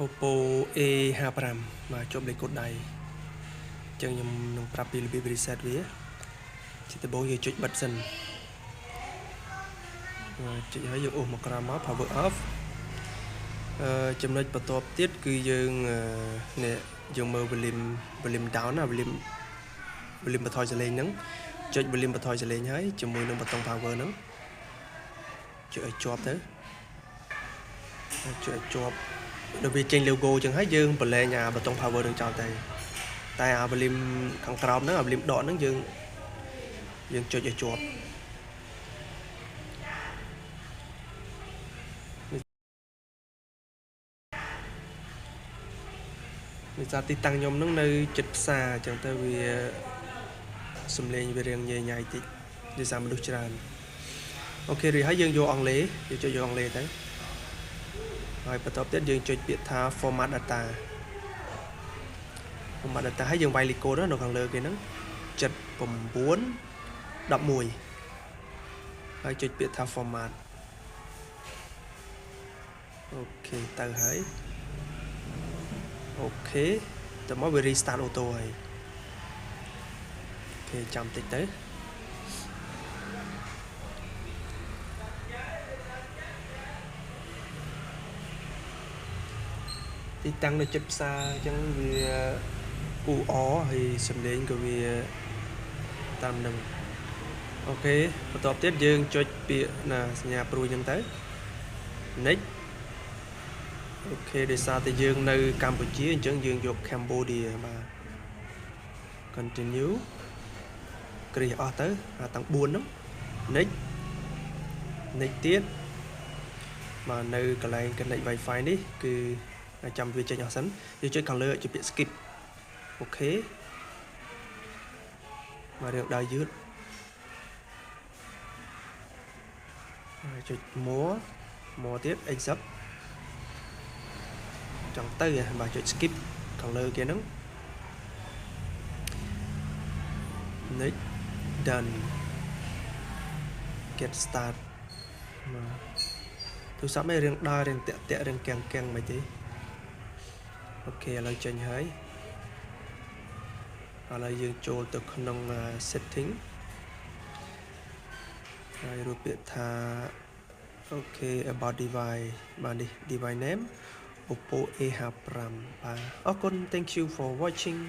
Oppo A55 mà chụp lấy cột đài chẳng nhầm nông prap bị reset với chỉ tới bố giờ chụp bật dần chị hãy dùng một camera power offចំណុចបន្ទាប់ទៀតគឺយើងនេះយើងមើល volume down ណា volume បន្ថយសលេងហ្នឹងចុច volume បន្ថយសលេងហើយជាមួយនឹងប៊ូតុង power ហ្នឹងចុចឲ្យជាប់ទៅចុចឲ្យជាប់ដល់វាចេញ logo ចឹងហើយយើងបលែងអាប៊ូតុង power នឹងចោលទៅតែអា volume ខាងក្រោមហ្នឹងអា volume ដកហ្នឹងយើងចុចឲ្យជាប់ដោយសារទីតាំងខ្ញុំហ្នឹងនៅចិត្តផ្សារអញ្ចឹងទៅវាសំឡេងវារៀងញ៉ៃញ៉ៃតិចដោយសារមនុស្សច្រើនអូខេរួចហើយយើងយកអង់គ្លេសយើងចុចយកអង់គ្លេសទៅហើយបន្ទាប់ទៀតយើងចុចពាក្យថា format data ហើយយើងវាយលេខកូដនៅខាងលើគេហ្នឹង7911ហើយចុចពាក្យថា format អូខេទៅហើយអូខេតើមកវា restart auto ហើយអូខេចាំតិចទៅទីតាំងនៅចិត្តផ្សារអញ្ចឹងវាអ៊ូអហើយសំឡេងក៏វាតាមនឹងអូខេបន្ទាប់ទៀតយើងចុចពាក្យណាសញ្ញាព្រួយហ្នឹងទៅ next អូខេដោយសារតែយើងនៅកម្ពុជាអញ្ចឹងយើងយក Cambodia បាទ continue គ្រីសអស់ទៅអាទាំង4ហ្នឹង next ទៀតបាទនៅកន្លែង connect wifi នេះគឺចាំវាចេញអស់សិនយើងចុចខាងលើជាពាក្យ skip អូខេមករឿងដើរយឺតចុច more ទៀត accept ចង់ទៅបាទចុច skip ខាងលើគេហ្នឹង next done get start ទូរស័ព្ទនេះរឿងដើររឿងតាក់រឿងកាំងមិនទេអូខេឥឡូវចេញហើយឥឡូវយើងចូលទៅក្នុង setting ហើយរូបពាក្យថាអូខេ about device បាទនេះ device name Oppo A55 បាទអរគុណ thank you for watching